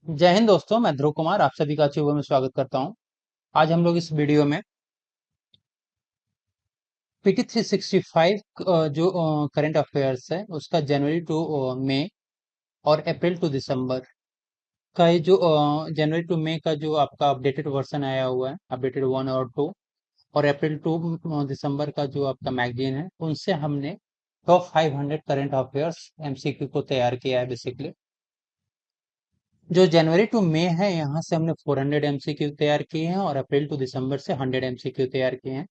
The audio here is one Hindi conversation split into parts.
जय हिंद दोस्तों, मैं ध्रुव कुमार आप सभी का अच्छे हुए में स्वागत करता हूं। आज हम लोग इस वीडियो में पीटी 365 जो करंट अफेयर्स है उसका जनवरी टू मई और अप्रैल टू दिसंबर का ये जो जनवरी टू मई का जो आपका अपडेटेड वर्जन आया हुआ है, अपडेटेड 1 और 2, और अप्रैल टू दिसंबर का जो आपका मैगजीन है, उनसे हमने टॉप 500 करंट अफेयर्स एमसीक्यू को तैयार किया है। बेसिकली जो जनवरी टू मई है, यहाँ से हमने 400 एमसीक्यू तैयार किए हैं और अप्रैल टू दिसंबर से 100 एमसीक्यू तैयार किए हैं।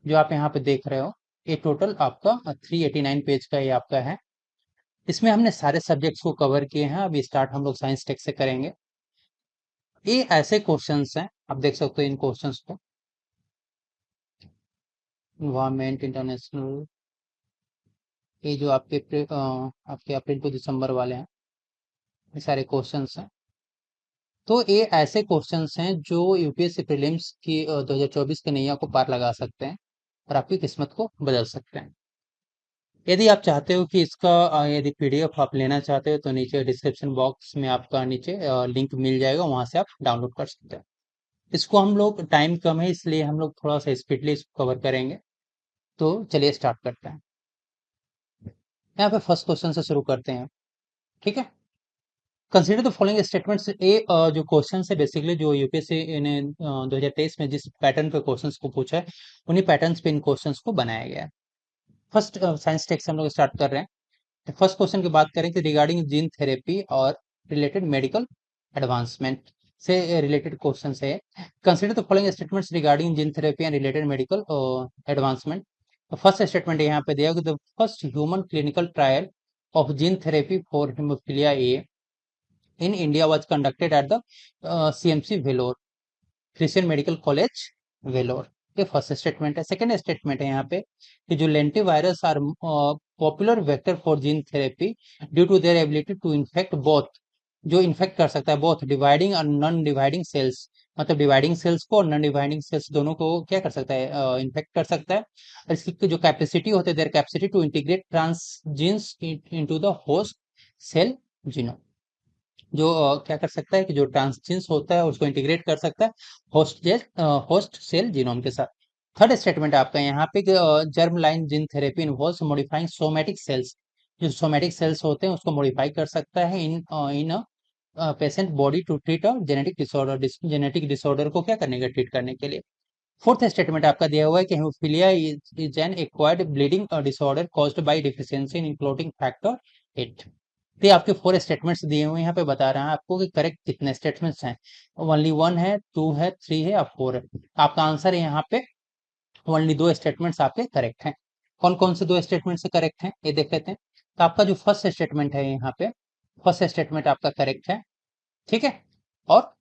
जो आप यहाँ पे देख रहे हो, ये टोटल आपका 389 पेज का ये आपका है। इसमें हमने सारे सब्जेक्ट्स को कवर किए हैं। अभी स्टार्ट हम लोग साइंस टेक से करेंगे। ये ऐसे क्वेश्चंस हैं, आप देख सकते हो इन क्वेश्चंस को। इन्वायरमेंट, इंटरनेशनल, ये जो आपके अप्रैल टू दिसंबर वाले हैं, ये सारे क्वेश्चंस हैं। तो ये ऐसे क्वेश्चंस हैं जो यूपीएससी प्रीलिम्स की 2024 के नैया को पार लगा सकते हैं और आपकी किस्मत को बदल सकते हैं। यदि आप चाहते हो कि इसका यदि पीडीएफ आप लेना चाहते हो तो नीचे डिस्क्रिप्शन बॉक्स में आपका नीचे लिंक मिल जाएगा, वहां से आप डाउनलोड कर सकते हैं। इसको हम लोग, टाइम कम है इसलिए हम लोग थोड़ा सा स्पीडली इसको कवर करेंगे। तो चलिए स्टार्ट करते हैं। यहाँ पे फर्स्ट क्वेश्चन से शुरू करते हैं, ठीक है। Consider the following statements. जो क्वेश्चन है बेसिकली जो यूपीएससी ने 2023 में जिस पैटर्न पे क्वेश्चंस को पूछा है, उन्हीं पैटर्न्स पे इन क्वेश्चंस को बनाया गया है। फर्स्ट साइंस टेक से हम लोग स्टार्ट कर रहे हैं। फर्स्ट क्वेश्चन की बात करें कि रिगार्डिंग जीन थेरेपी और रिलेटेड मेडिकल एडवांसमेंट से रिलेटेड क्वेश्चन है। Consider the following statements regarding gene therapy and related medical advancement. First statement यहाँ पे दिया कि the first human clinical trial of gene therapy for haemophilia A in India was conducted at the CMC Vellore, Christian Medical College Vellore. ये फर्स्ट स्टेटमेंट है। सेकेंड स्टेटमेंट है यहाँ पे कि जो lentivirus are popular vector for gene therapy due to their ability to infect both, जो इन्फेक्ट कर सकता है बोथ डिवाइडिंग और नॉन डिवाइडिंग सेल्स, मतलब डिवाइडिंग सेल्स को और नॉन डिवाइडिंग सेल्स दोनों को क्या कर सकता है, इन्फेक्ट कर सकता है। और इसकी जो कैपेसिटी होती है, their capacity to integrate transgenes into the host cell genome, जो क्या कर सकता है कि जो ट्रांसजीन्स होता है उसको इंटीग्रेट कर सकता है होस्ट सेल जीनोम के साथ। थर्ड स्टेटमेंट आपका यहाँ पे germ line gene therapy involves modifying somatic cells, जो सोमेटिक सेल्स होते हैं उसको मॉडिफाई कर सकता है in patient body to treat a genetic disorder, genetic disorder को क्या करने का, ट्रीट करने के लिए। फोर्थ स्टेटमेंट आपका दिया हुआ है कि haemophilia is an acquired bleeding disorder caused by deficiency in including factor 8। तो ये आपके फोर स्टेटमेंट्स दिए हुए हैं, यहाँ पे बता रहा है आपको कि करेक्ट कितने स्टेटमेंट्स हैं। ओनली वन है, टू है, थ्री है और फोर है। आपका आंसर है यहाँ पे ओनली दो स्टेटमेंट्स आपके करेक्ट हैं। कौन कौन से दो स्टेटमेंट से करेक्ट हैं ये देख लेते हैं। तो आपका जो फर्स्ट स्टेटमेंट है यहाँ पे, फर्स्ट स्टेटमेंट आपका करेक्ट है, ठीक है। और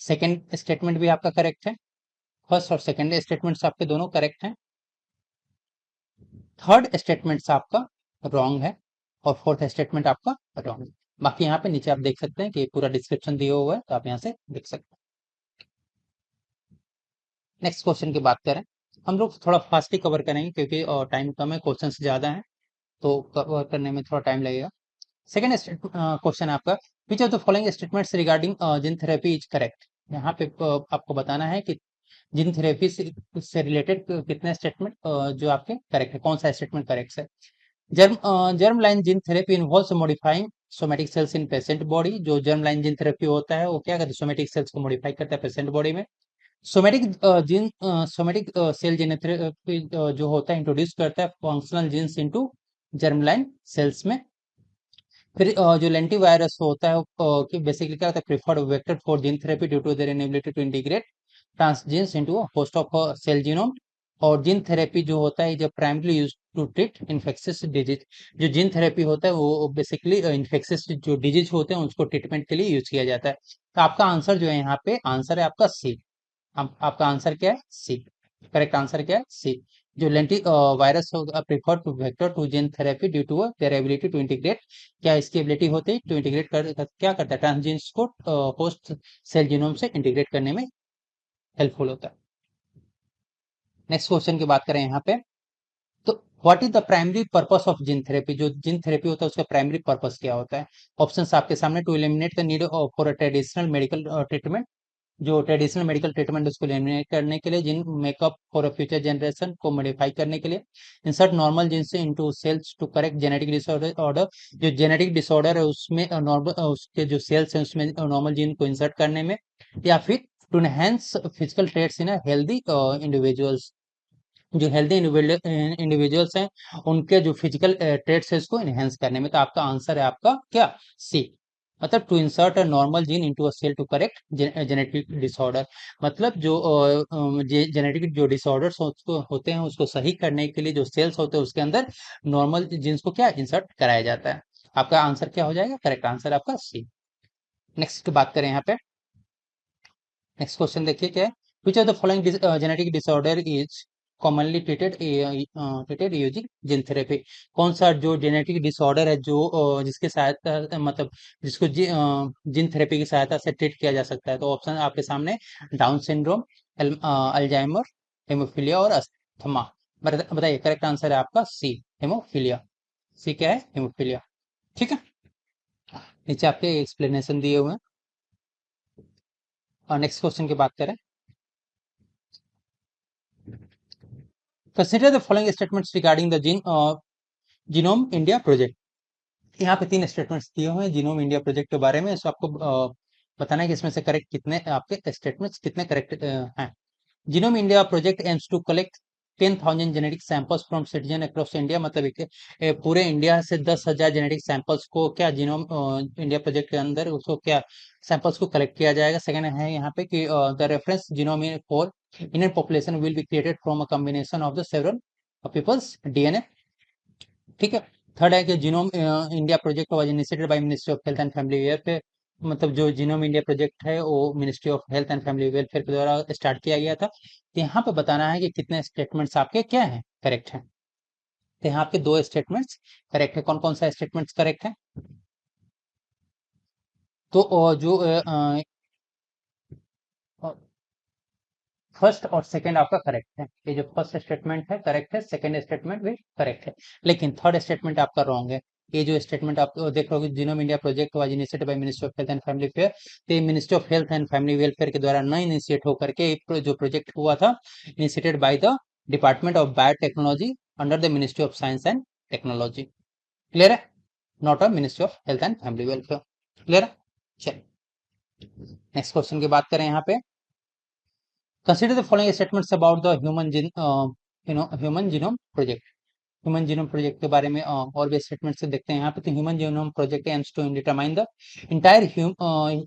सेकेंड स्टेटमेंट भी आपका करेक्ट है। फर्स्ट और सेकेंड स्टेटमेंट्स आपके दोनों करेक्ट हैं। थर्ड स्टेटमेंट आपका रॉन्ग है और फोर्थ स्टेटमेंट आपका रॉन्ग है। बाकी यहाँ पे नीचे आप देख सकते हैं कि पूरा डिस्क्रिप्शन दिया हुआ है, तो आप यहाँ से देख सकते हैं। नेक्स्ट क्वेश्चन की बात करें, हम लोग थोड़ा फास्ट ही कवर करेंगे क्योंकि टाइम कम है, क्वेश्चन ज्यादा है, तो कवर करने में थोड़ा टाइम लगेगा। सेकेंड क्वेश्चन है आपका, which of the following statements regarding gene therapy is correct. यहाँ पे आपको बताना है कि जीन थेरेपी से रिलेटेड कितने स्टेटमेंट जो आपके करेक्ट है, कौन सा स्टेटमेंट करेक्ट है। Germ line gene therapy involves modifying somatic cells in patient body. जो जर्म लाइन जीन थेरेपी होता है वो क्या करता है, सोमेटिक सेल्स को मॉडिफाई करता है पेशेंट बॉडी में। सोमेटिक सेल जीन थेरेपी जो होता है इंट्रोड्यूस करता है functional genes into germ line cells में। फिर जो लेंटी वायरस होता है कि बेसिकली क्या होता है, preferred vector for gene therapy due to their inability to integrate transgenes into host of cell genome. और जीन थेरेपी जो होता है जब primarily use to treat infectious disease, जो जीन थेरेपी होता है वो बेसिकली इन्फेक्शियस जो डिजीज होते हैं उसको ट्रीटमेंट के लिए यूज किया जाता है। तो आपका आंसर जो है यहाँ पे, आंसर है आपका सी। आपका आंसर क्या है, सी। करेक्ट आंसर क्या है, सी। जो lentivirus prefer to vector to gene therapy due to their ability to integrate, क्या इसकी एबिलिटी होती है टू इंटीग्रेट क्या करता है, ट्रांसजीन्स को होस्ट सेल जीनोम से इंटीग्रेट करने में हेल्पफुल होता है। नेक्स्ट क्वेश्चन की बात करें यहाँ पे, तो what is the primary purpose of gene therapy, जो जीन थेरेपी होता है उसका प्राइमरी पर्पस क्या होता है? ऑप्शंस आपके सामने, to eliminate the need for a traditional medical treatment, जो ट्रेडिशनल मेडिकल ट्रीटमेंट उसको एलिमिनेट करने के लिए, gene makeup for a future generation को मॉडिफाई करने के लिए, insert normal genes into cells to correct genetic disorder order, जो जेनेटिक डिसऑर्डर है उसमें नॉर्मल उसके जो सेल्स हैं उसमें नॉर्मल जीन को इंसर्ट करने में, या फिर to enhance physical traits in healthy individuals, जो हेल्दी इंडिविजुअल्स हैं उनके जो फिजिकल ट्रेट्स है उसको एनहेंस करने में। तो आपका आंसर है आपका क्या, सी, मतलब to insert a normal gene into a cell to correct genetic disorder, मतलब जो जेनेटिक जो डिसऑर्डर्स होते हैं उसको सही करने के लिए जो सेल्स होते हैं उसके अंदर नॉर्मल जीन्स को क्या इंसर्ट कराया जाता है। आपका आंसर क्या हो जाएगा, करेक्ट आंसर आपका सी। नेक्स्ट बात करें यहाँ पे, नेक्स्ट क्वेश्चन देखिए क्या है, विच of the following genetic disorder is commonly treated using gene therapy, कौन सा जो जेनेटिक डिसऑर्डर है जो जिसके सहायता मतलब जिसको जीन थेरेपी की सहायता से ट्रीट किया जा सकता है? तो ऑप्शन आपके सामने, डाउन सिंड्रोम, अल्जाइमर, हेमोफीलिया और अस्थमा। बताइए, करेक्ट आंसर है आपका सी, हेमोफीलिया। सी क्या है, हेमोफीलिया। ठीक है, नीचे आपके एक्सप्लेनेशन दिए हुए हैं। और नेक्स्ट क्वेश्चन की बात करें, consider the following statements regarding the genome India project. यहाँ पे तीन स्टेटमेंट्स दिए हुए हैं जीनोम इंडिया प्रोजेक्ट के बारे में, सो आपको बताना है कि इसमें से करेक्ट कितने आपके स्टेटमेंट्स कितने करेक्ट हैं। Genome India project aims to collect 10,000 genetic samples from citizen across India, मतलब पूरे इंडिया से 10,000 जेनेटिक सैंपल्स को क्या जीनोम इंडिया प्रोजेक्ट के अंदर उसको क्या सैंपल्स को कलेक्ट किया जाएगा। सेकंड है यहाँ पे कि the reference genome for Indian population will be created from a combination of the several people's DNA. ठीक है, थर्ड है कि genome India project was initiated by ministry of health and family welfare, मतलब जो जीनोम इंडिया प्रोजेक्ट है वो ministry of health and family welfare के द्वारा स्टार्ट किया गया था। तो यहाँ पे बताना है कि कितने स्टेटमेंट्स आपके क्या हैं, करेक्ट हैं। तो यहाँ आपके दो स्टेटमेंट्स करेक्ट है। कौन कौन सा स्टेटमेंट्स करेक्ट है? तो जो फर्स्ट और सेकंड आपका करेक्ट है, ये जो फर्स्ट स्टेटमेंट है करेक्ट है, सेकंड स्टेटमेंट भी करेक्ट है, लेकिन थर्ड स्टेटमेंट आपका रॉन्ग है। ये जो स्टेटमेंट आप देख रहे हो, genome India project was initiated by ministry of health and family welfare, तो ministry of health and family welfare के द्वारा न इनिशिएट होकर के जो प्रोजेक्ट हुआ था, initiated by the department of biotechnology under the ministry of science and technology. Clear है, not a ministry of health and family welfare. Clear है, चलिए नेक्स्ट क्वेश्चन की बात करें यहाँ पे, consider the following statements about the human genome project। Human genome project के बारे में और भी स्टेटमेंट से देखते हैं यहाँ पे। तो human genome project aims to determine the entire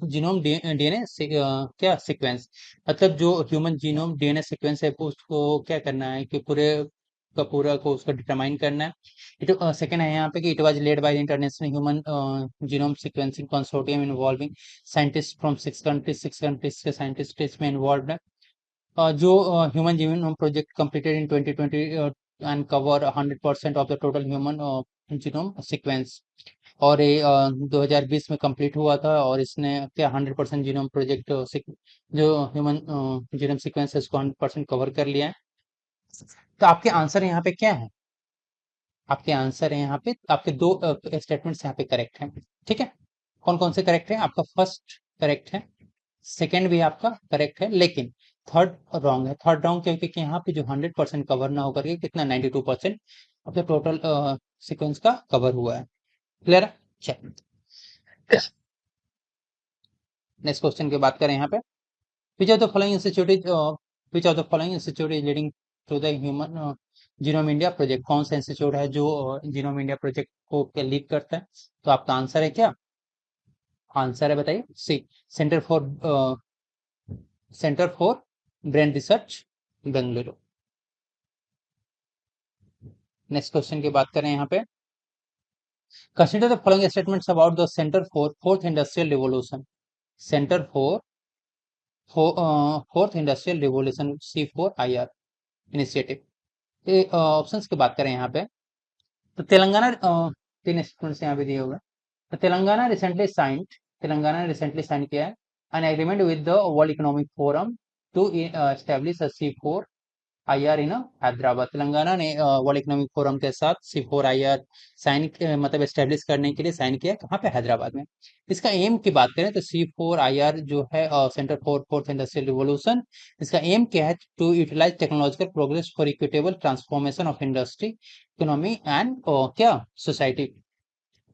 genome DNA क्या सीक्वेंस, मतलब जो ह्यूमन जीनोम डीएनए सीक्वेंस है उसको क्या करना है कि पूरे का पूरा को उसको डिटरमाइन करना है। इट सेकंड है यहाँ पे कि it was led by the international human genome sequencing consortium involving scientist from 6 countries के साइंटिस्ट इसमें इन्वॉल्व है। जो human genome project completed in 2020 and cover 100% of the total human genome sequence, और ये 2020 में कंप्लीट हुआ था और इसने क्या 100% जीनोम प्रोजेक्ट जो ह्यूमन जीनोम सीक्वेंस है इसको 100% कवर कर लिया है। तो आपके आंसर यहाँ पे क्या है, आपके आंसर है यहाँ पे आपके दो स्टेटमेंट्स यहाँ पे करेक्ट हैं। ठीक है, कौन कौन से करेक्ट है? आपका फर्स्ट करेक्ट है, सेकेंड भी आपका करेक्ट है, लेकिन थर्ड रॉन्ग है। थर्ड रॉन्ग क्योंकि यहाँ पे जो 100% कवर ना होकर के कितना 92% ऑफ द टोटल सीक्वेंस का कवर हुआ है। क्लियर है, चल नेक्स्ट क्वेश्चन की बात करें यहाँ पे, which of the following institute is which of the following institute is leading to the human genome India project, कौन सा इंस्टीट्यूट है जो जीनोम इंडिया प्रोजेक्ट को लीड करता है? तो आपका आंसर है क्या, आंसर है बताइए C, centre for centre for brain research Bengaluru. Next question की बात करें यहाँ पे, consider the following statements about the centre for fourth industrial revolution, centre for fourth industrial revolution C4IR initiative. ये ऑप्शंस की बात करें यहाँ पे, तो तेलंगाना तीन स्टेटमेंट्स यहाँ पे दिए हुए हैं। तो तेलंगाना रिसेंटली साइन किया है an agreement with the world economic forum to establish a C4 IR in Hyderabad. Telangana ने वर्ल्ड इकोनॉमिक फोरम के साथ C4IR साइन मतलब एस्टेब्लिश करने के लिए साइन किया, कहाँ पे, हैदराबाद में। इसका एम की बात करें तो C4IR जो है centre for fourth industrial revolution, इसका एम क्या है, to utilise technological progress for equitable transformation of industry, economy and क्या, सोसाइटी।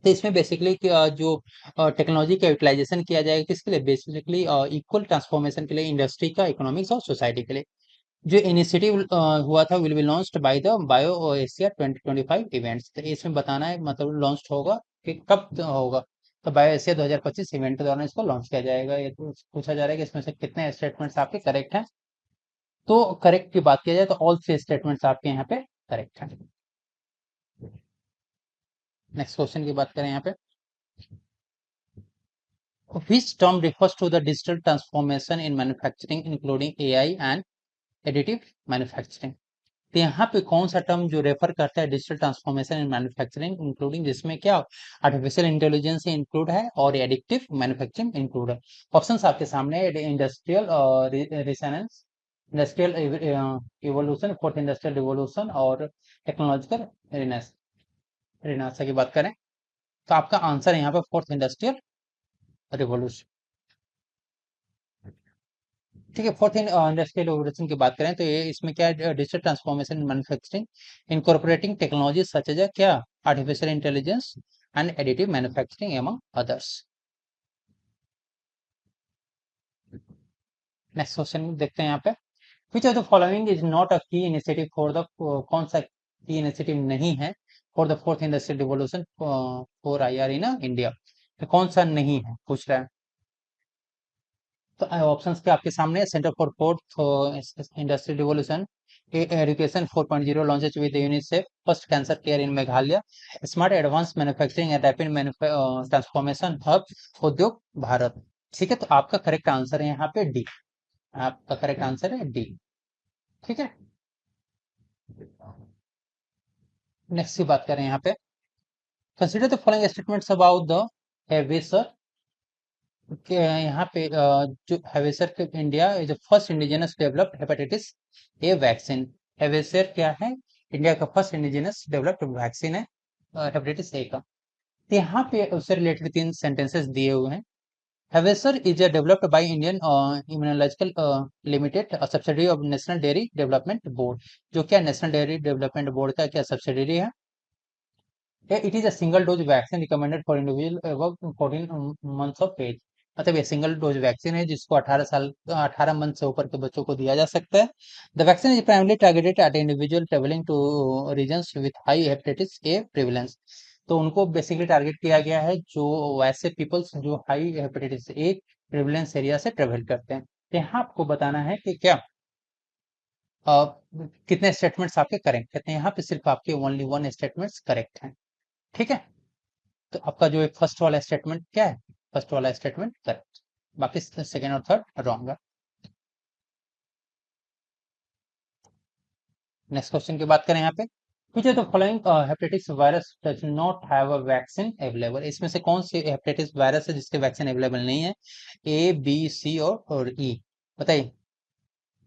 तो इसमें बेसिकली जो टेक्नोलॉजी का यूटिलाइजेशन किया जाएगा किसके लिए, बेसिकली इक्वल ट्रांसफॉर्मेशन के लिए, इंडस्ट्री का, इकोनॉमिक्स और सोसाइटी के लिए। जो इनिशिएटिव हुआ था will be launched by the bio Asia 2025 events. तो इसमें बताना है मतलब लॉन्च होगा कि कब होगा, तो बायो एशिया 2025 इवेंट के दौरान इसको लॉन्च किया जाएगा। ये तो पूछा जा रहा है कि इसमें से कितने स्टेटमेंट्स आपके करेक्ट हैं। तो करेक्ट की बात किया जाए तो ऑल 3 स्टेटमेंट्स आपके यहाँ पे करेक्ट हैं। नेक्स्ट क्वेश्चन की बात करें यहाँ पे, which term refers to the digital transformation in manufacturing including AI and additive manufacturing। तो यहाँ पे कौन सा टर्म जो रेफर करता है digital transformation in manufacturing including, जिसमें क्या आर्टिफिशियल इंटेलिजेंस इंक्लूड है और एडिक्टिव मैन्युफैक्चरिंग इंक्लूड है। ऑप्शंस आपके सामने है, industrial renaissance, industrial evolution, fourth industrial revolution और टेक्नोलॉजिकल रिनासा की बात करें तो आपका आंसर यहाँ पे फोर्थ इंडस्ट्रियल रिवोल्यूशन। ठीक है, फोर्थ इंडस्ट्रियल रिवोल्यूशन की बात करें तो ये इसमें क्या है, digital transformation in manufacturing incorporating technology such as क्या, artificial intelligence and additive manufacturing among others. Next question देखते हैं यहाँ पे, which of the following is not a key initiative for the, कौन सा की इनिशिएटिव नहीं है for the fourth industrial revolution for IR in India. तो कौन सा नहीं है पूछ रहा है। तो ऑप्शंस के आपके सामने, centre for fourth industrial revolution, education 4.0 launches with UNICEF, first cancer care in Meghalaya, smart advance manufacturing and rapid transformation hub, उद्योग भारत। ठीक है, तो आपका करेक्ट आंसर है यहाँ पे डी। आपका करेक्ट आंसर है डी। ठीक है, नेक्स्ट की बात करें यहाँ पे, consider the following statements about the Havisure. यहाँ पे जो हेवेसर के India is the first indigenous developed hepatitis A vaccine. Havisure क्या है, इंडिया का फर्स्ट इंडिजिनस डेवलप्ड वैक्सीन है हेपेटाइटिस ए का। तो यहाँ पे उससे रिलेटेड 3 सेंटेंसेस दिए हुए हैं। Havisure is developed by Indian immunological limited, subsidiary of national dairy development board. जो क्या नेशनल डेयरी डेवलपमेंट बोर्ड का क्या सब्सिडरी है। It is a single dose vaccine recommended for individual above 14 months of age. मतलब ये सिंगल डोज वैक्सीन है जिसको 18 मंथ से ऊपर के बच्चों को दिया जा सकता है। The vaccine is primarily targeted eight individual travelling two reasons with high hepatitis A prevalence. तो उनको बेसिकली टारगेट किया गया है जो वैसे पीपल्स जो high hepatitis A prevalence area से ट्रेवल करते हैं। तो यहाँ आपको बताना है कि क्या अ, कितने स्टेटमेंट्स आपके करेक्ट कहते हैं। यहाँ पे सिर्फ आपके ओनली 1 स्टेटमेंट्स करेक्ट हैं। ठीक है, तो आपका जो एक फर्स्ट वाला स्टेटमेंट क्या है, फर्स्ट वाला स्टेटमेंट करेक्ट, बाकी सेकेंड और थर्ड रॉन्ग है। नेक्स्ट क्वेश्चन की बात करें यहाँ पे, which of the following hepatitis virus does not have a vaccine available। इसमें से कौन सी हेपेटाइटिस वायरस है जिसके वैक्सीन अवेलेबल नहीं है, A, B, C और E, बताइए।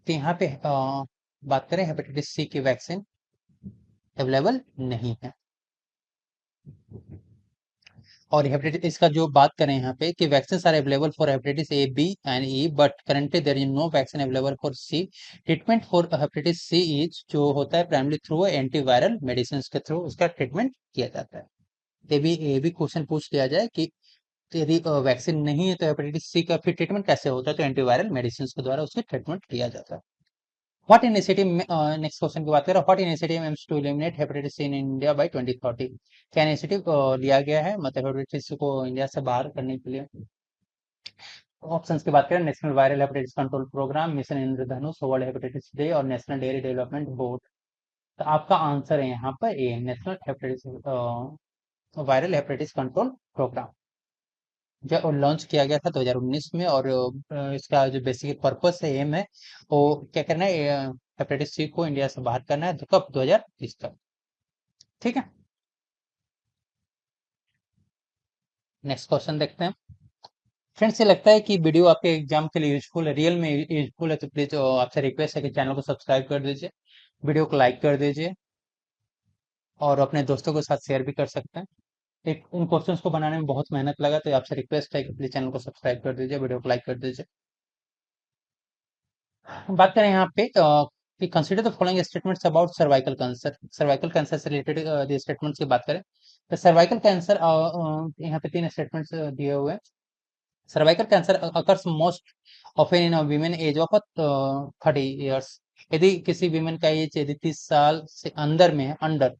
तो यहाँ पे बात करें हेपेटाइटिस C की वैक्सीन अवेलेबल नहीं है। और हेपेटाइटिस इसका जो बात करें यहाँ पे कि vaccine are available for hepatitis A, B and E, but currently there is no vaccine available for C। Treatment for hepatitis C is जो होता है प्राइमरी थ्रू एंटीवायरल मेडिसिन के थ्रू उसका ट्रीटमेंट किया जाता है। ये भी क्वेश्चन पूछ लिया जाए कि यदि वैक्सीन नहीं है तो हेपेटाइटिस C का फिर ट्रीटमेंट कैसे होता है, तो एंटीवायरल मेडिसिन के द्वारा उसका ट्रीटमेंट किया जाता है। व्हाट इनिशिएटिव, नेक्स्ट क्वेश्चन की बात करें, what initiative aims to eliminate hepatitis C in India by 2030। क्या इनिशिएटिव लिया गया है मतलब हेपेटाइटिस को इंडिया से बाहर करने के लिए। ऑप्शंस की बात करें, national viral hepatitis control programme, mission Indradhanush, world hepatitis day और नेशनल डेयरी डेवलपमेंट बोर्ड। तो आपका आंसर है यहाँ पर A, national hepatitis viral hepatitis control programme, जो लॉन्च किया गया था 2019 में। और इसका जो बेसिक पर्पस है, एम है, वो क्या करना है, हेपेटाइटिस सी को इंडिया से बाहर करना है, तो कब, 2030 तक। ठीक है, नेक्स्ट क्वेश्चन देखते हैं, फ्रेंड्स, ये लगता है कि वीडियो आपके एग्जाम के लिए यूजफुल है, रियल में यूजफुल है, तो प्लीज आपसे रिक्वेस्ट है कि चैनल को सब्सक्राइब कर दीजिए, वीडियो को लाइक कर दीजिए और अपने दोस्तों के साथ शेयर भी कर सकते हैं। एक इन क्वेश्चंस को बनाने में बहुत मेहनत लगा, तो आपसे रिक्वेस्ट है कि प्लीज चैनल को सब्सक्राइब कर दीजिए, वीडियो को लाइक कर दीजिए। बात करें यहाँ पे कि consider the following statements about cervical cancer. Cervical cancer से रिलेटेड जो स्टेटमेंट्स की बात करें, तो सर्वाइकल कैंसर, यहाँ पे तीन स्टेटमेंट्स दिए हुए हैं। Cervical cancer occurs most often in women age of 30 years. यदि किसी वीमेन का एज यदि 30 साल से अंदर में है, अंडर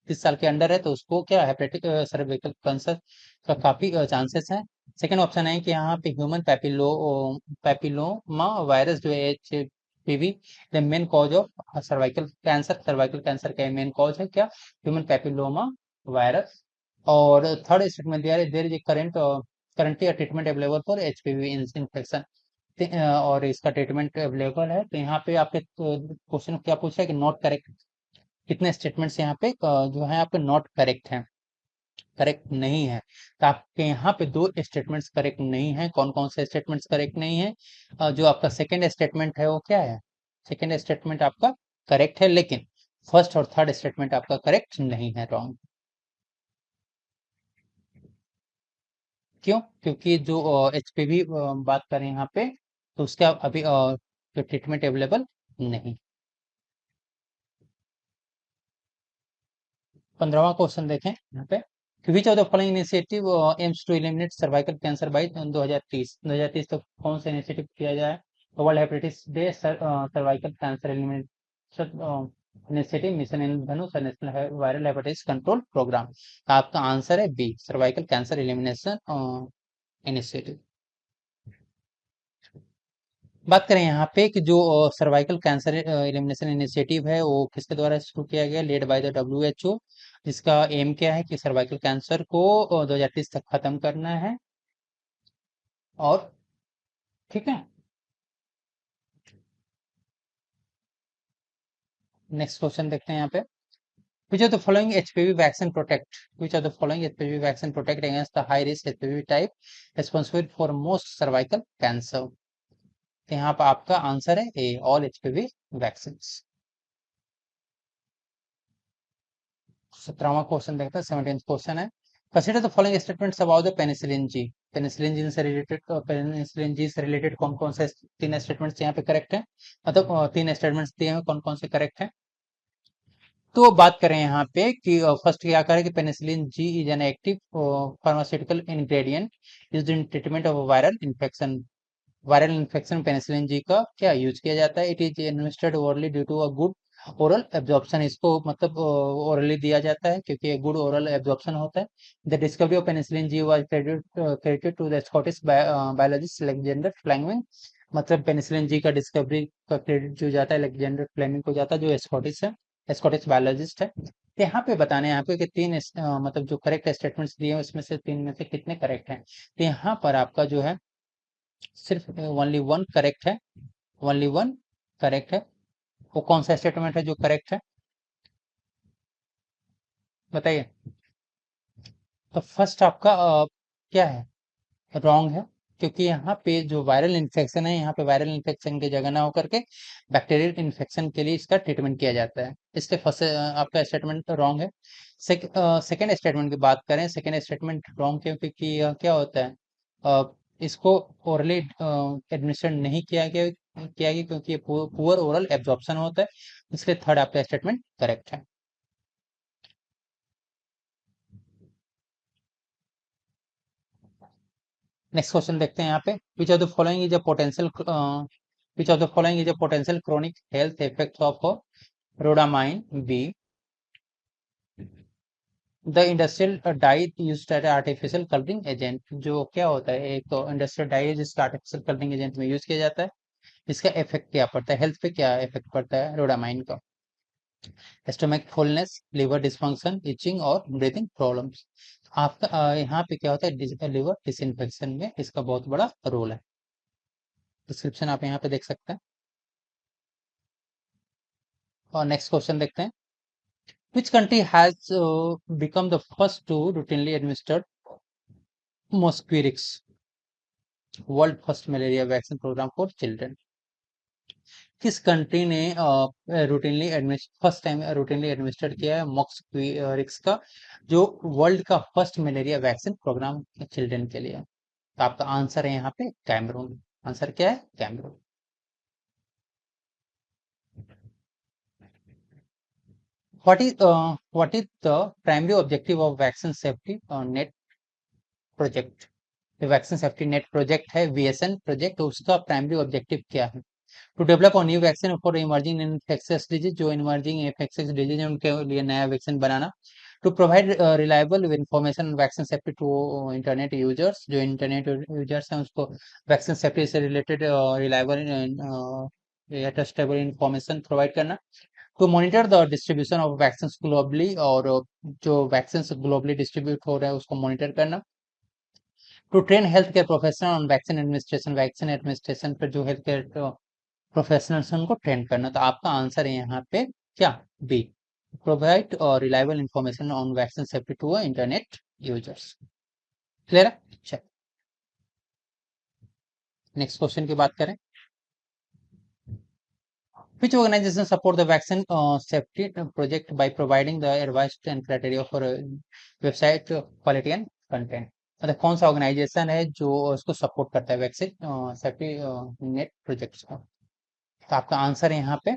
30 साल के अंडर है, तो उसको क्या हेपेटिक सर्वाइकल कैंसर का काफी चांसेस है। सेकेंड ऑप्शन है कि यहाँ पे ह्यूमन पैपिलोमा वायरस जो H PV the main cause of cervical cancer. Cervical cancer का मेन कॉज है क्या? Human papilloma virus. और थर्ड स्टेटमेंट दिया है there is a currently treatment available for HPV infection, और इसका ट्रीटमेंट अवेलेबल है। तो यहाँ पे आपके क्वेश्चन क्या पूछा है कि नॉट करेक्ट, कितने स्टेटमेंट्स यहाँ पे जो है आपके नॉट करेक्ट हैं, करेक्ट नहीं है। तो आपके यहाँ पे दो स्टेटमेंट्स करेक्ट नहीं है। कौन कौन से स्टेटमेंट्स करेक्ट नहीं है? जो आपका सेकेंड स्टेटमेंट है वो क्या है? सेकेंड स्टेटमेंट आपका करेक्ट है, लेकिन फर्स्ट और थर्ड स्टेटमेंट आपका करेक्ट नहीं है, रॉन्ग। क्यों? क्योंकि जो एचपीवी बात करें यहाँ पे, तो उसका अभी जो ट्रीटमेंट अवेलेबल नहीं। 15वां क्वेश्चन देखें यहाँ पे, which of the following initiative aims to eliminate cervical cancer by 2030 तक कौन सा इनिशिएटिव किया जाए? World hepatitis day, cervical cancer elimination initiative, mission Indradhanush, national viral hepatitis control programme. आपका आंसर है B, cervical cancer elimination initiative. बात करें यहाँ पे कि जो सर्वाइकल कैंसर एलिमिनेशन इनिशिएटिव है वो किसके द्वारा शुरू किया गया? लेड बाय द WHO, जिसका एम क्या है कि सर्वाइकल कैंसर को 2030 तक खत्म करना है। और ठीक है, नेक्स्ट क्वेश्चन देखते हैं यहाँ पे, which of the following HPV vaccine protect, which of the following HPV vaccine protect against the high risk HPV type responsible for most cervical cancer? तो यहाँ पर आपका आंसर है ए, ऑल एचपीवी वैक्सीन। 17वां क्वेश्चन देखते हैं, 17th क्वेश्चन है, consider the following statements about the penicillin G. Penicillin G से रिलेटेड, पेनिसिलिन जी से रिलेटेड कौन कौन से तीन स्टेटमेंट्स यहाँ पे करेक्ट है? मतलब तीन स्टेटमेंट्स दिए हैं, कौन कौन से करेक्ट है? तो बात करें यहाँ पे कि फर्स्ट क्या करें कि penicillin G is an active pharmaceutical ingredient used in treatment of viral infection. Viral infection में पेनिसिलिन जी का क्या यूज किया जाता है? It is administered orally due to a good oral absorption. इसको मतलब ओरली दिया जाता है क्योंकि गुड ओरल एब्जॉर्प्शन होता है। The discovery of penicillin G was credited to the Scottish biologist Alexander Fleming. मतलब पेनिसिलिन जी का डिस्कवरी का क्रेडिट जो जाता है अलेक्जेंडर फ्लेमिंग को जाता है, जो स्कॉटिश है, स्कॉटिश बायोलॉजिस्ट है। तो यहाँ पे बताने यहाँ पे कि तीन मतलब जो करेक्ट स्टेटमेंट्स दिए हैं उसमें से तीन में से कितने करेक्ट हैं? तो यहाँ पर आपका जो है सिर्फ ओनली वन करेक्ट है, ओनली वन करेक्ट है। वो कौन सा स्टेटमेंट है जो करेक्ट है? बताइए। तो फर्स्ट आपका क्या है? रॉन्ग है, क्योंकि यहाँ पे जो वायरल इन्फेक्शन है, यहाँ पे वायरल इन्फेक्शन की जगह ना होकर के बैक्टीरियल इन्फेक्शन के लिए इसका ट्रीटमेंट किया जाता है, इसलिए फर्स्ट आपका स्टेटमेंट रॉन्ग है। सेकेंड स्टेटमेंट की बात करें, सेकेंड स्टेटमेंट रॉन्ग क्यों? क्योंकि क्या होता है, अ, इसको ओरली एडमिनिस्टर नहीं किया गया क्योंकि ये पुअर ओरल एब्जॉर्प्शन होता है, इसलिए थर्ड आपका स्टेटमेंट करेक्ट है। नेक्स्ट क्वेश्चन देखते हैं यहाँ पे, which of the following is a potential which of the following is a potential chronic health effects of rhodamine B, the industrial dye used as artificial colouring agent. जो क्या होता है, एक इंडस्ट्रियल डाई है जिसका आर्टिफिशियल कलरिंग एजेंट में यूज किया जाता है, इसका इफेक्ट क्या पड़ता है, हेल्थ पे क्या इफेक्ट पड़ता है रोडामाइन का? Stomach fullness, liver dysfunction, itching और ब्रीथिंग प्रॉब्लम्स। आपका यहाँ पे क्या होता है, लिवर डिसइंफेक्शन में इसका बहुत बड़ा रोल है। डिस्क्रिप्शन आप यहाँ पे देख सकते हैं। और नेक्स्ट क्वेश्चन देखते हैं, which country has become the first to routinely administer Mosquirix? World first malaria vaccine programme for children. किस कंट्री ने routinely first time routinely administer किया है मॉक्सक्विरिक्स का, जो वर्ल्ड का first malaria vaccine programme children के लिए है? तो आपका आंसर है यहाँ पे कैमरून। आंसर क्या है? Cameroon. What is the primary objective of vaccine safety net project? जो वैक्सीन सेफ्टी नेट प्रोजेक्ट है, वीएसएन प्रोजेक्ट, उसका प्राइमरी ऑब्जेक्टिव क्या है? To develop new vaccine for emerging infectious disease, जो इमर्जिंग इन्फेक्शियस डिजीज है उनके लिए नया वैक्सीन बनाना। To provide reliable information vaccine safety to internet users, जो इंटरनेट यूजर्स हैं उसको वैक्सीन सेफ्टी से रिलेटेड रिलायबल या ट्रस्टेबल इंफॉर्मेशन प्रोवाइड करना। To monitor the distribution of vaccine globally, और जो वैक्सीन ग्लोबली डिस्ट्रीब्यूट हो रहा है उसको मॉनिटर करना। To train health care professional on vaccine administration पर जो हेल्थ केयर प्रोफेशनल्स हैं उनको ट्रेन करना। तो आपका आंसर है यहाँ पे क्या? बी, प्रोवाइड और reliable information on vaccine safety to internet users. Clear है? चल, नेक्स्ट क्वेश्चन की बात करें। Which organization support the vaccine safety project by providing the advice and criteria for website quality and content? मतलब कौन सा ऑर्गेनाइजेशन है जो उसको सपोर्ट करता है वैक्सीन सेफ्टी नेट प्रोजेक्ट्स को? तो आपका आंसर है यहाँ पे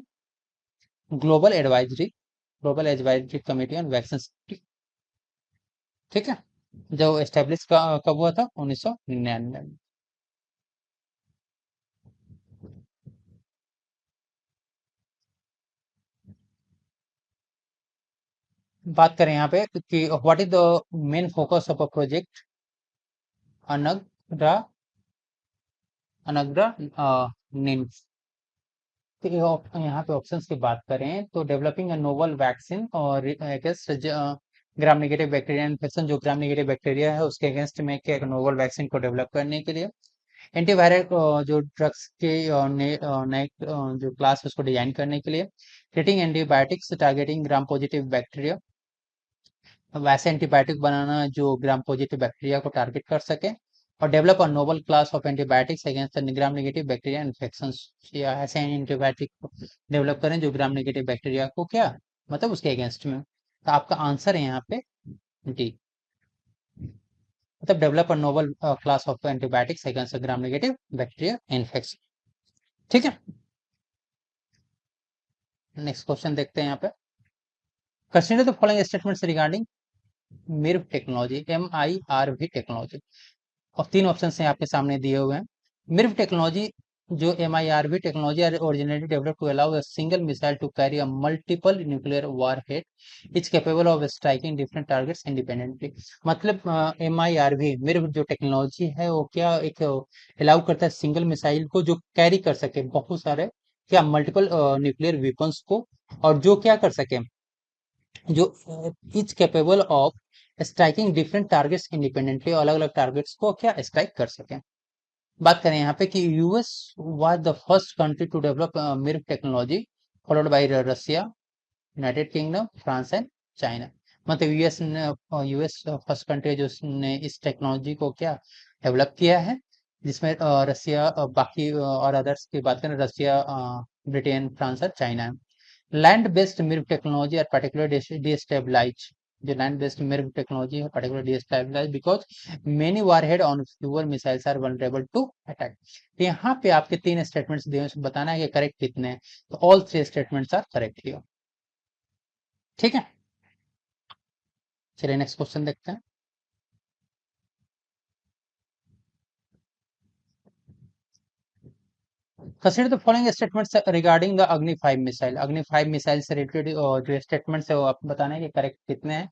global advisory committee on vaccine safety. ठीक है, जो एस्टेब्लिश कब हुआ था? 1999 में। बात करें यहाँ पे कि what is the main focus of a project अनग्रा अनग्रा निम्स। तो यहाँ पे ऑप्शंस की बात करें तो डेवलपिंग अ नोवल वैक्सीन और against gram negative bacteria infection, जो ग्राम नेगेटिव बैक्टीरिया है उसके अगेंस्ट में क्या, एक नोवल वैक्सीन को डेवलप करने के लिए। एंटीवायरल जो ड्रग्स के नए जो क्लास है उसको डिजाइन करने के लिए। Treating antibiotics targeting gram positive bacteria, वैसे एंटीबायोटिक बनाना जो ग्राम पॉजिटिव बैक्टीरिया को टारगेट कर सके। और develop a novel class of antibiotics against gram negative bacteria infection, या ऐसे एंटीबायोटिक को डेवलप करें जो ग्राम नेगेटिव बैक्टीरिया को क्या, मतलब उसके अगेंस्ट में। तो आपका आंसर है यहाँ पे डी, मतलब develop a novel class of antibiotics against gram negative bacteria infection. ठीक है, नेक्स्ट क्वेश्चन देखते हैं यहाँ पे। Consider the following statements regarding MIRV technology, MIRV technology. और तीन ऑप्शन हैं आपके सामने दिए हुए हैं। मिर्व टेक्नोलॉजी, जो MIRV technology are originally developed to allow a single missile to carry a multiple nuclear warhead is capable of striking different targets independently. मतलब MIRV मिर्व जो टेक्नोलॉजी है वो क्या एक अलाउ करता है सिंगल मिसाइल को जो कैरी कर सके बहुत सारे क्या मल्टीपल न्यूक्लियर वेपन्स को, और जो क्या कर सके, जो is capable of striking different targets independently, अलग अलग टारगेट्स को क्या स्ट्राइक कर सके। बात करें यहाँ पे कि US was the first country to develop MIRV technology, followed by Russia, United Kingdom, France and China. मतलब यूएस फर्स्ट कंट्री है जो उसने इस टेक्नोलॉजी को क्या डेवलप किया है, जिसमें रसिया बाकी और अदर्स की बात करें, रसिया, ब्रिटेन, फ्रांस और चाइना है। Land based MIRV technology are particular destabilise, जो लैंड बेस्ड मिर्व टेक्नोलॉजी है particular destabilise because many warhead on fewer missiles are vulnerable to attack. तो यहाँ पे आपके तीन स्टेटमेंट्स दिए हैं, बताना है कि करेक्ट कितने हैं। तो all three statements are correct here. ठीक है, चलिए नेक्स्ट क्वेश्चन देखते हैं। Consider the following statements regarding the Agni 5 missile. अग्नि 5 मिसाइल से रिलेटेड जो स्टेटमेंट्स है वो आप बताना है कि करेक्ट कितने हैं।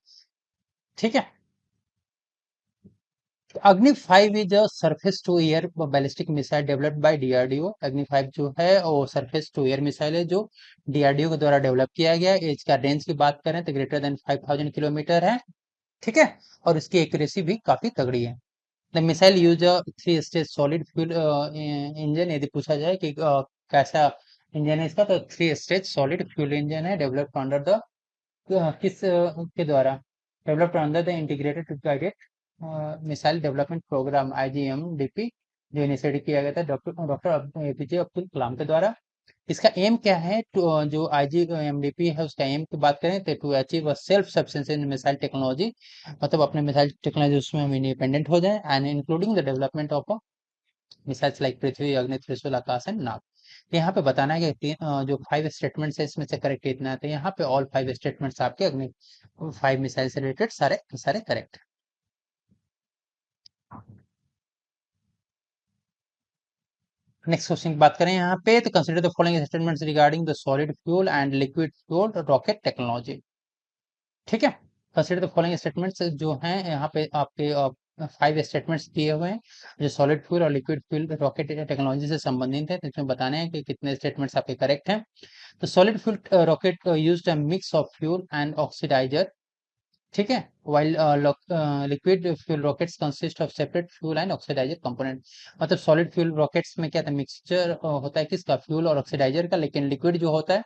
ठीक है, Agni 5 is a surface to air ballistic missile developed by DRDO. Agni 5 जो है वो सरफेस टू एयर मिसाइल है जो डीआरडीओ के द्वारा डेवलप किया गया है। इसका रेंज की बात करें तो ग्रेटर देन 5000 किलोमीटर है। ठीक है, और इसकी एक्यूरेसी भी काफी तगड़ी है। The missile use a 3 stage solid fuel engine. यदि पूछा जाए कि कैसा इंजन है इसका, तो 3 स्टेज सॉलिड फ्यूल इंजन है, डेवलप्ड अंडर द किस के द्वारा, developed under the integrated guided missile development programme IGMDP जो इनिशिएटिव किया गया था doctor doctor APJ Abdul Kalam के द्वारा। इसका एम क्या है? जो आईजीएमडीपी है उसका एम की बात करें तो to achieve a self sufficiency in missile technology, मतलब अपने मिसाइल टेक्नोलॉजी उसमें हम इंडिपेंडेंट हो जाए, and including the development of missiles like Prithvi, Agni, Trishul, Akash and नाग। तो यहाँ पे बताना है कि जो 5 स्टेटमेंट्स है इसमें से करेक्ट कितना है, तो यहाँ पे ऑल 5 स्टेटमेंट्स आपके अग्नि 5 मिसाइल से रिलेटेड सारे सारे करेक्ट है। नेक्स्ट क्वेश्चन की बात करें यहाँ पे, तो consider the following statements regarding the solid fuel and liquid fuel rocket technology. ठीक है, कंसीडर द फॉलोइंग स्टेटमेंट्स जो हैं यहाँ पे आपके 5 स्टेटमेंट्स दिए हुए हैं जो सॉलिड फ्यूल और लिक्विड फ्यूल रॉकेट टेक्नोलॉजी से संबंधित है, तो इसमें बताने हैं कि कितने स्टेटमेंट्स आपके करेक्ट हैं। तो solid fuel rocket used a mix of fuel and oxidiser, ठीक है, while liquid fuel rockets consist of separate fuel and oxidizer component। मतलब सॉलिड फ्यूल रॉकेट्स में क्या था, मिक्सचर होता है किसका, फ्यूल और ऑक्सीडाइजर का, लेकिन लिक्विड जो होता है,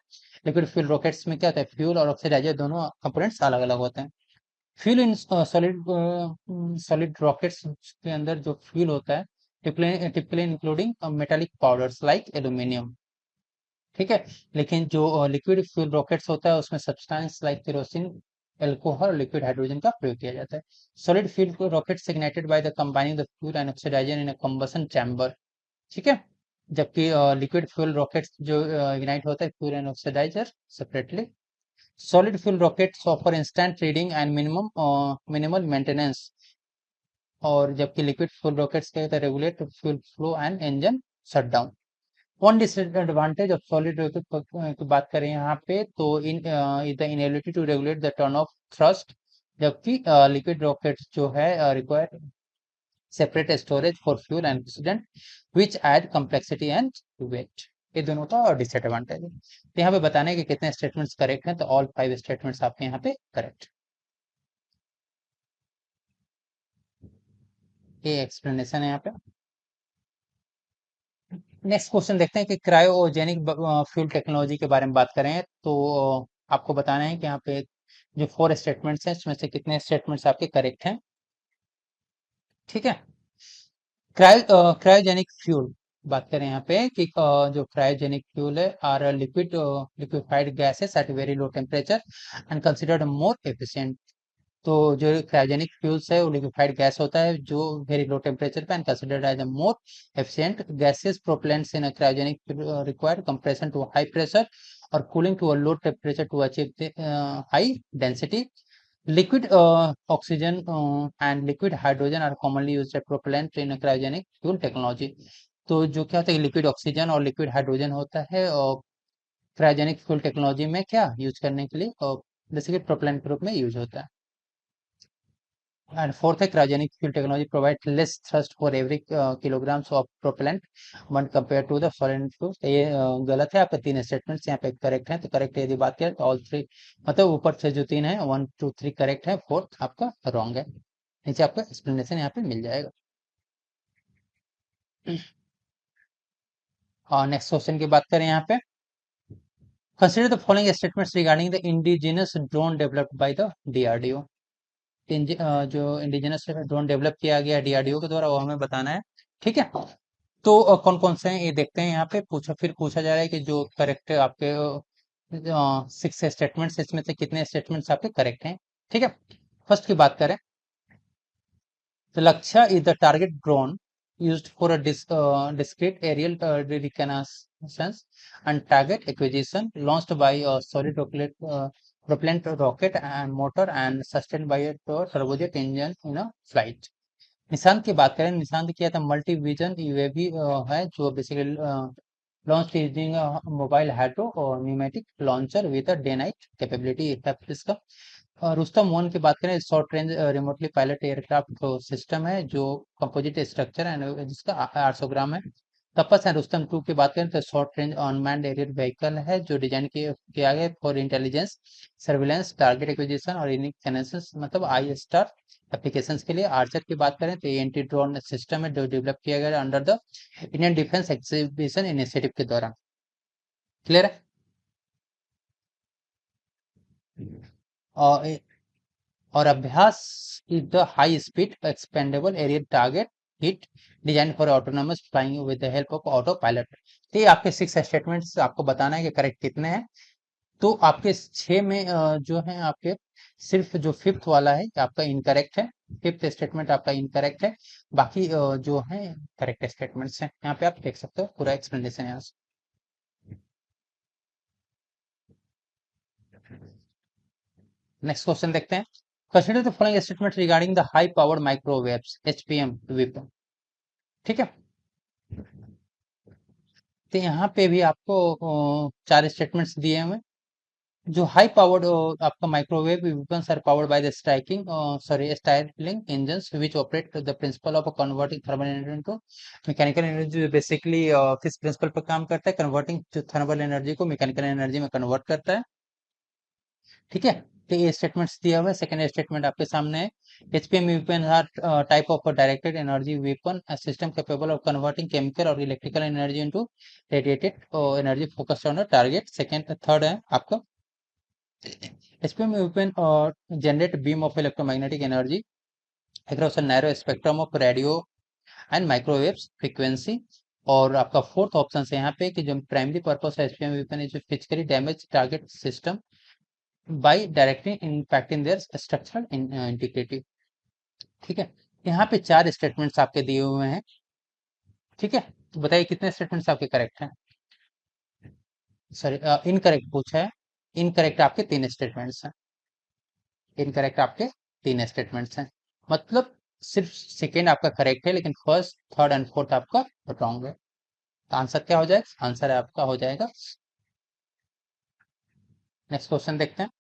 लिक्विड फ्यूल रॉकेट्स में क्या होता है, फ्यूल और ऑक्सीडाइजर दोनों कंपोनेंट्स अलग अलग होते हैं। फ्यूल इन सॉलिड रॉकेट्स के अंदर जो फ्यूल होता है typically including metallic powders like aluminium, ठीक है, लेकिन जो लिक्विड फ्यूल रॉकेट्स होता है उसमें substance like kerosene, alcohol, liquid hydrogen का प्रयोग किया जाता है। Solid fuel rockets ignited by the combining the fuel and oxidiser in a combustion chamber, ठीक है, जबकि लिक्विड फ्यूल रॉकेट्स जो इग्नाइट होता है fuel and oxidiser separately. Solid fuel rockets offer instant reading and minimal maintenance, और जबकि लिक्विड फ्यूल रॉकेट्स क्या होता है, regulate fuel flow and engine shutdown. One disadvantage of solid rocket की बात करें यहाँ पे, तो in the inability to regulate the turn off thrust, जबकि लिक्विड रॉकेट्स जो है require separate storage for fuel and oxidant which add complexity and weight. ये दोनों का डिसएडवांटेज है। तो यहाँ पे बताने के कितने स्टेटमेंट्स करेक्ट हैं, तो ऑल 5 स्टेटमेंट्स आपके यहाँ पे करेक्ट। ये एक्सप्लेनेशन है यहाँ पे। नेक्स्ट क्वेश्चन देखते हैं कि क्रायोजेनिक फ्यूल टेक्नोलॉजी के बारे में बात करें, तो आपको बताना है कि यहाँ पे जो 4 स्टेटमेंट्स हैं इसमें से कितने स्टेटमेंट्स आपके करेक्ट हैं। ठीक है, क्रायोजेनिक फ्यूल बात करें यहाँ पे कि जो क्रायोजेनिक फ्यूल है are liquefied gases at very low temperature and considered more efficient. तो जो क्रायोजेनिक फ्यूल्स है वो लिक्विफाइड गैस होता है जो वेरी लो टेम्परेचर पे and considered as a more efficient gases propellants in a cryogenic require compression to high pressure और cooling to a low temperature to achieve high density. Liquid oxygen and liquid hydrogen are commonly used as propellant in cryogenic fuel technology। तो जो क्या होता है, लिक्विड ऑक्सीजन और लिक्विड हाइड्रोजन होता है और क्रायोजेनिक फ्यूल टेक्नोलॉजी में क्या यूज करने के लिए, और जैसे कि प्रोपेलेंट के रूप में यूज होता है। एंड फोर्थ है cryogenic fuel technology provide less thrust for every kilograms of propellant one compare to the solid fuel. ये गलत है, आपके 3 स्टेटमेंट्स यहाँ पे करेक्ट हैं, तो करेक्ट यदि बात करें तो ऑल 3, मतलब ऊपर से जो 3 है 1 2 3 करेक्ट है, फोर्थ आपका रॉन्ग है। नीचे आपका एक्सप्लेनेशन यहाँ पे मिल जाएगा। और नेक्स्ट क्वेश्चन की बात करें यहाँ पे, consider the following statements regarding the indigenous drone developed by the DRDO. जो इंडिजिनस ड्रोन डेवलप किया गया डीआरडीओ के द्वारा वो हमें बताना है। ठीक है, तो कौन कौन से हैं ये देखते हैं। यहाँ पे फिर पूछा जा रहा है कि जो करेक्ट आपके 6 स्टेटमेंट्स इसमें से कितने स्टेटमेंट्स आपके करेक्ट हैं। ठीक है, फर्स्ट की बात करें तो Lakshya is the target drone used for a discrete aerial reconnaissance and target acquisition, launched by a solid propellant rocket and motor and sustained by a turbojet engine in a flight। Nishant की बात करें, निशांत किया था मल्टी विजन यूएवी है जो basically launch using mobile hydro और pneumatic launcher with day night capability है इसका। और रुस्तम वन की बात करें, short range remotely piloted aircraft system है जो कंपोजिट स्ट्रक्चर है जिसका 800 ग्राम है। तपस एंड रुस्तम टू की बात करें तो short range unmanned aerial vehicle है जो डिजाइन किया गया for intelligence, surveillance, target acquisition और रिकनेसेंस, मतलब आई स्टार एप्लीकेशंस के लिए। आर्चर की बात करें तो एंटी ड्रोन सिस्टम है जो डेवलप किया गया under the Indian defence exhibition initiative के दौरान। क्लियर है। और और Abhyas is the high speed expendable aerial target hit design for autonomous flying with the help of autopilot. तो ये आपके 6 स्टेटमेंट्स आपको बताना है कि करेक्ट कितने हैं। तो आपके 6 में जो है आपके सिर्फ जो फिफ्थ वाला है आपका इनकरेक्ट है। फिफ्थ स्टेटमेंट आपका इनकरेक्ट है। बाकी जो है करेक्ट स्टेटमेंट्स हैं। यहाँ पे आप देख सकते हो पूरा एक्सप्लेनेशन यहाँ से। नेक्स्ट क्वेश्चन देखते हैं। Consider the following statement regarding the high powered microwaves HPM weapon. ठीक है, तो यहाँ पे भी आपको 4 स्टेटमेंट्स दिए हुए हैं। जो हाई पावर्ड आपका microwave weapons are powered by the Stirling engines which operate the principle of converting thermal energy into mechanical energy. Basically किस प्रिंसिपल पर काम करता है? कन्वर्टिंग जो थर्मल एनर्जी को मैकेनिकल एनर्जी में कन्वर्ट करता है। ठीक है, तो ये स्टेटमेंट्स दिया हुआ है। सेकंड स्टेटमेंट आपके सामने है। HPM weapon are type of directed energy weapon system capable of converting chemical और electrical energy into radiated energy focused on a target. Second third है आपका एचपीएम वेपन और generate beam of electromagnetic energy across a narrow spectrum of radio and microwave frequency। और आपका फोर्थ ऑप्शन है यहाँ पे कि जो प्राइमरी पर्पस है HPM weapon is physically damage target system by directly impacting their structural integrity. ठीक है, यहाँ पे 4 स्टेटमेंट्स आपके दिए हुए हैं। ठीक है, तो बताइए कितने स्टेटमेंट्स आपके करेक्ट हैं? सॉरी, इनकरेक्ट पूछा है। इनकरेक्ट आपके 3 स्टेटमेंट्स हैं। इनकरेक्ट आपके 3 स्टेटमेंट्स हैं। मतलब सिर्फ सेकेंड आपका करेक्ट है, लेकिन फर्स्ट थर्ड एंड फोर्थ आपका रॉन्ग है। तो आंसर क्या हो जाएगा? आंसर आपका हो जाएगा। नेक्स्ट क्वेश्चन देखते हैं।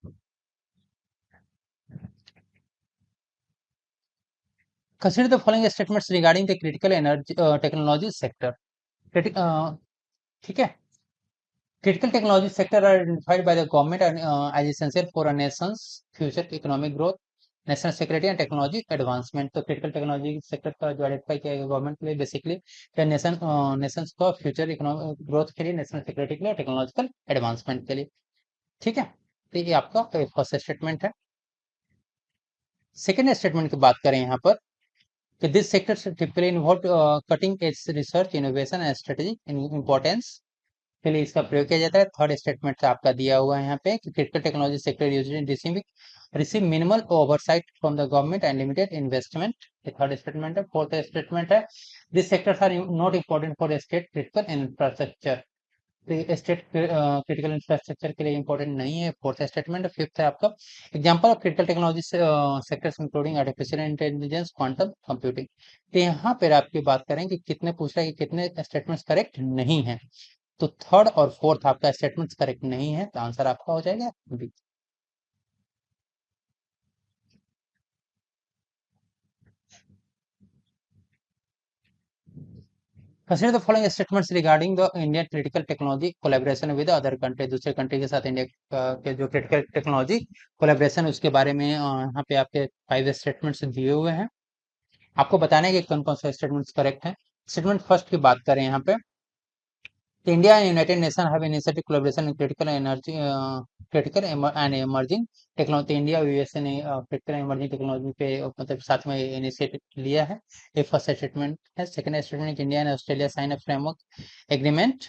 Consider the following statements regarding the critical energy technology sector. ठीक है, critical technology sector are identified by the government as essential for a nation's future economic growth, national security and technology advancement। तो critical technology sector का जो आइडेंटिफाई किया गया गवर्नमेंट के लिए बेसिकली क्या नेशंस का फ्यूचर इकोनॉमिक ग्रोथ के लिए, नेशनल सिक्योरिटी के लिए, टेक्नोलॉजिकल एडवांसमेंट के लिए। ठीक है, तो ये आपका फर्स्ट स्टेटमेंट है। सेकेंड स्टेटमेंट की बात करें यहाँ पर कि this sector typically involve cutting edge research innovation and strategic importance के लिए इसका प्रयोग किया जाता है। थर्ड स्टेटमेंट आपका दिया हुआ है यहाँ पे कि critical technology sector usually receive minimal oversight from the government and limited investment. ये थर्ड स्टेटमेंट है। फोर्थ स्टेटमेंट है this sectors are not important for state critical infrastructure. State critical infrastructure के लिए इंपॉर्टेंट नहीं है। Fourth statement. फिफ्थ है आपका example of critical technology sectors including artificial intelligence, quantum computing. तो यहाँ पर आपकी बात करें कि कितने पूछ रहा है कि कितने स्टेटमेंट्स करेक्ट नहीं है, तो थर्ड और फोर्थ आपका स्टेटमेंट करेक्ट नहीं है। तो आंसर आपका हो जाएगा B. Consider the following statements regarding the Indian critical technology collaboration with other country. दूसरे कंट्री के साथ इंडिया के जो क्रिटिकल टेक्नोलॉजी कोलैबोरेशन उसके बारे में यहाँ पे आपके 5 स्टेटमेंट्स दिए हुए हैं। आपको बताने के कौन कौन से स्टेटमेंट्स करेक्ट हैं। स्टेटमेंट फर्स्ट की बात करें यहाँ पे, India and United Nations have initiated collaboration in critical energy, and emerging technology. India और यूएसए ने क्रिटिकल एमर्जिंग टेक्नोलॉजी पे मतलब साथ में इनिशिएटिव लिया है। ये फर्स्ट स्टेटमेंट है। Second statement, India and Australia sign a framework agreement.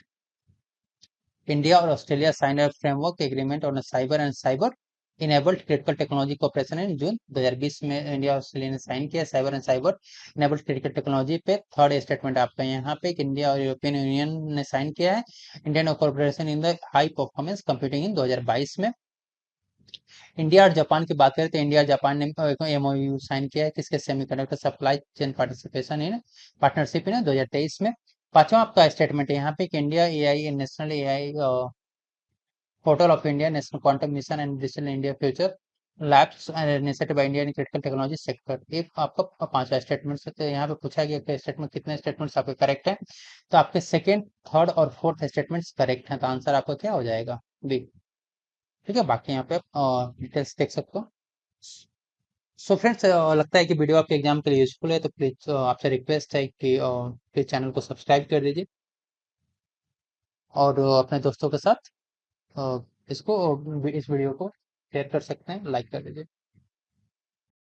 India और Australia sign a framework agreement on cyber and cyber enabled critical technology cooperation in June 2020 में इंडिया और ऑस्ट्रेलिया ने साइन किया cyber and cyber enabled critical technology पे। थर्ड स्टेटमेंट आपका यहाँ पे कि इंडिया और यूरोपियन यूनियन ने साइन किया है Indian cooperation in the high performance computing in 2022 में। इंडिया और जापान की बात करें तो इंडिया और जापान ने एमओयू साइन किया है किसके semiconductor supply chain participation in partnership in 2023 में। पांचवा आपका स्टेटमेंट है यहाँ पे कि India AI national AI portal of India national quantum mission and digital India future labs initiated by India in critical technology sector. ये आपका पांचवा स्टेटमेंट है। तो यहाँ पे पूछा गया कि स्टेटमेंट कितने स्टेटमेंट्स आपके करेक्ट हैं। तो आपके सेकंड थर्ड और फोर्थ स्टेटमेंट्स करेक्ट हैं। तो आंसर आपका क्या हो जाएगा? बी। ठीक है, बाकी यहाँ पे आप डिटेल्स देख सकते हो। सो फ्रेंड्स, लगता है कि वीडियो आपके एग्जाम के लिए यूजफुल है, तो प्लीज आपसे रिक्वेस्ट है कि प्लीज चैनल को सब्सक्राइब कर दीजिए और अपने दोस्तों के साथ इसको इस वीडियो को शेयर कर सकते हैं, लाइक कर दीजिए।